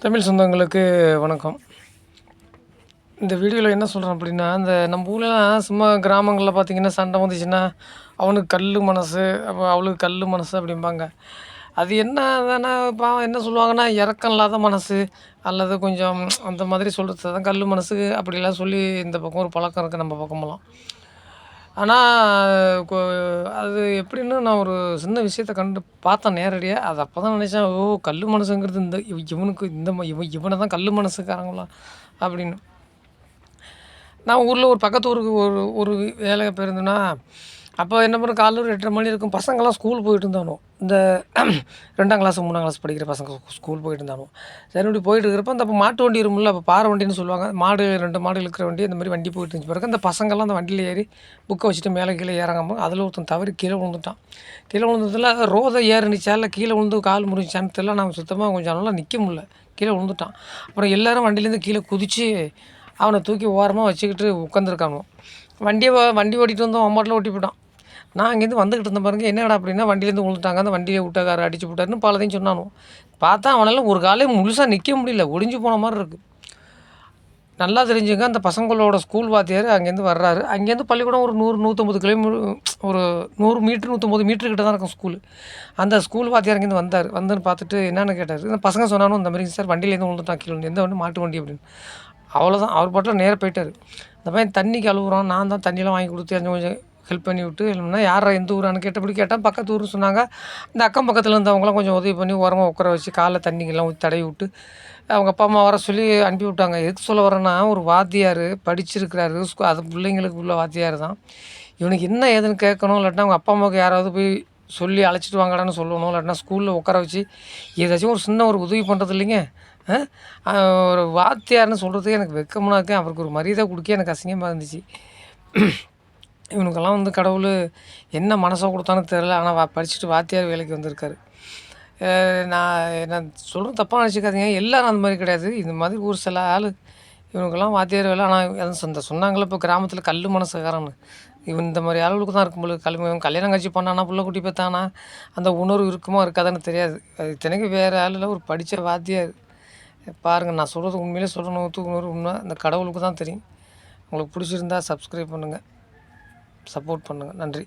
தமிழ் சொந்தங்களுக்கு வணக்கம். இந்த வீடியோவில் என்ன சொல்கிறேன் அப்படின்னா, இந்த நம்ம ஊர்லலாம் சும்மா கிராமங்களில் பார்த்தீங்கன்னா, சண்டை வந்துச்சுன்னா, அவனுக்கு கல்லு மனசு, அப்போ அவளுக்கு கல்லு மனசு அப்படிம்பாங்க. அது என்ன தானே பாவம் என்ன சொல்லுவாங்கன்னா, இரக்கம் இல்லாத மனசு அல்லது கொஞ்சம் அந்த மாதிரி சொல்கிறது தான் கல்லு மனசு அப்படிலாம் சொல்லி இந்த பக்கம் ஒரு பழக்கம் இருக்குது நம்ம பக்கமெல்லாம். ஆனா, கொ அது எப்படின்னு நான் ஒரு சின்ன விஷயத்த பார்த்தேன் நேரடியா. அது அப்பதான் நினைச்சேன், ஓ! கல்லு மனசுங்கிறது இந்த இவனுக்கு இந்த இவன தான் கல்லு மனசுக்காரங்களா அப்படின்னு. நான் ஊர்ல ஒரு பக்கத்து ஊருக்கு ஒரு ஒரு வேலையா போயிருந்தேன்னா, அப்போ என்ன பண்ணும் காலைல ஒரு 8:30 மணி இருக்கும். பசங்கள்லாம் ஸ்கூல் போயிட்டு இருந்தானுவோ. இந்த 2ஆம் கிளாஸ், 3ஆம் கிளாஸ் படிக்கிற பசங்க ஸ்கூல் போயிட்டு இருந்தானுவோ. சரி இப்படி போயிட்டு இருக்கிறப்ப, அந்த அப்போ மாட்டு வண்டி இருக்கும்ல, அப்போ பாறை வண்டின்னு சொல்லுவாங்க. மாடு 2 மாடு இழுக்கிற வண்டி, அந்த மாரி வண்டி போயிட்டு இருந்துச்சு பிறகு அந்த பசங்கள்லாம் அந்த வண்டியில ஏறி புக்கை வச்சுட்டு மேலே கீழே ஏறங்காம, அதில் ஒருத்தன் தவறி கீழே விழுந்துட்டான். கீழே விழுந்ததில ரோத ஏறுனுச்சா, இல்லை கீழே விழுந்து கால் முறிஞ்சுச்சான்னு தெரியல. நான் சுத்தமாக கொஞ்சம் நல்லா நிற்க முடியல. கீழே விழுந்துட்டான். அப்புறம் எல்லாரும் வண்டியிலேருந்து கீழே குதிச்சு அவனை தூக்கி ஓரமா வச்சுக்கிட்டு உட்காந்துருக்கானுவோ. வண்டி ஓட்டிகிட்டு வந்தோம். அவன் பாட்டுல ஓட்டி போய்ட்டான். நான் அங்கேருந்து வந்துக்கிட்டு இருந்தேன் பாருங்க. என்னடா அப்படின்னா, வண்டியிலேருந்து விழுந்துட்டாங்க. அந்த வண்டிய விட்டக்காரர் அடிச்சு புட்டாருன்னு பலதையும் சொன்னானுவோ. பார்த்தா அவனால ஒரு காலே முழுசா நிற்க முடியல. ஒடிஞ்சு போன மாரி இருக்கு. நல்லா தெரிஞ்சுங்க, அந்த பசங்களோட ஸ்கூல் வாத்தியார் அங்கேருந்து வர்றாரு. அங்கேருந்து பள்ளிக்கூடம் ஒரு 100, 150 ஒரு 100 மீட்டர், 150 மீட்டர் கிட்ட தான் இருக்கும் ஸ்கூலு. அந்த ஸ்கூல் வாத்தியார் அங்கேருந்து வந்தாரு. வந்துன்னு பார்த்துட்டு என்னான்னு கேட்டாரு. இந்த பசங்க சொன்னானுவோ, இந்த மாரி சார் வண்டியிலேருந்து விழுந்துட்டான் கீழ. எந்த வண்டி? மாட்டு வண்டி அப்படின்னு. அவ்வளோதான். அவர் பாட்டுல நேரா போயிட்டாரு. இந்த பையன் தண்ணிக்கு அழுவுறான். நான் தான் தண்ணியெல்லாம் வாங்கி குடுத்து கொஞ்சம் கொஞ்சம் ஹெல்ப் பண்ணி விட்டு, இல்லைன்னா யார்றா எந்த ஊரான்னு கேட்டபடி கேட்டேன். பக்கத்து ஊருன்னு சொன்னாங்க. இந்த அக்கம் பக்கத்துல இருந்தவங்கலாம் கொஞ்சம் உதவி பண்ணி ஓரமா உட்கார வச்சு, கால்ல தண்ணிக்கெல்லாம் ஊத்தி தடவி விட்டு, அவங்க அப்பா, அம்மா வர சொல்லி அனுப்பி விட்டாங்க. எதுக்கு சொல்ல வரேன்னா, ஒரு வாத்தியாரு படிச்சிருக்கிறாரு. அது பிள்ளைங்களுக்கு உள்ள வாத்தியார் தான். இவனுக்கு என்ன ஏதுன்னு கேட்கணும். இல்லாட்டினா அவங்க அப்பா, அம்மாவுக்கு யாராவது போய் சொல்லி அழைச்சிட்டு வாங்கடான்னு சொல்லணும். இல்லாட்டினா ஸ்கூல்ல உட்கார வச்சு, ஏதாச்சும் ஒரு சின்ன ஒரு உதவி பண்ணுறது இல்லைங்க. அ அ ஒரு வாத்தியார்ன்னு சொல்றதுக்கே எனக்கு வெட்கமா இருக்கு. அவருக்கு ஒரு மரியாதை குடுக்க எனக்கு அசிங்கமா இருந்துச்சு. இவனுக்கெல்லாம் வந்து கடவுளு என்ன மனச குடுத்தான்னு தெரியல. ஆனா படிச்சுட்டு வாத்தியார் வேலைக்கு வந்திருக்காரு. நான் சொல்றது தப்பா நெனச்சுக்காதீங்க. எல்லாரும் அந்த மாரி கிடையாது. இந்த மாதிரி ஒரு சில ஆளு இவனுக்கெல்லாம் வாத்தியார் வேலை. ஆனா அதான் இந்த சொன்னாங்கல்ல இப்போ கிராமத்தில கல்லு மனசுக்காரன்னு. இவன் இந்த மாரி ஆளுகளுக்கு தான் இருக்கும் போல இவன் கல்யாணம் காட்சி பண்ணானா, புள்ள குட்டி பெத்தானா, அந்த உணர்வு இருக்குமா இருக்காதான்னு தெரியாது. அது இத்தனைக்கும் வேற ஆள் இல்ல, ஒரு படிச்ச வாத்தியார். பாருங்க நான் சொல்றது உண்மையிலே சொல்றேன் 100க்கு 100 உண்ம. அந்த கடவுளுக்கு தான் தெரியும். உங்களுக்கு புடிச்சிருந்தா சப்ஸ்கிரைப் பண்ணுங்க. சப்போர்ட் பண்ணுங்க. நன்றி.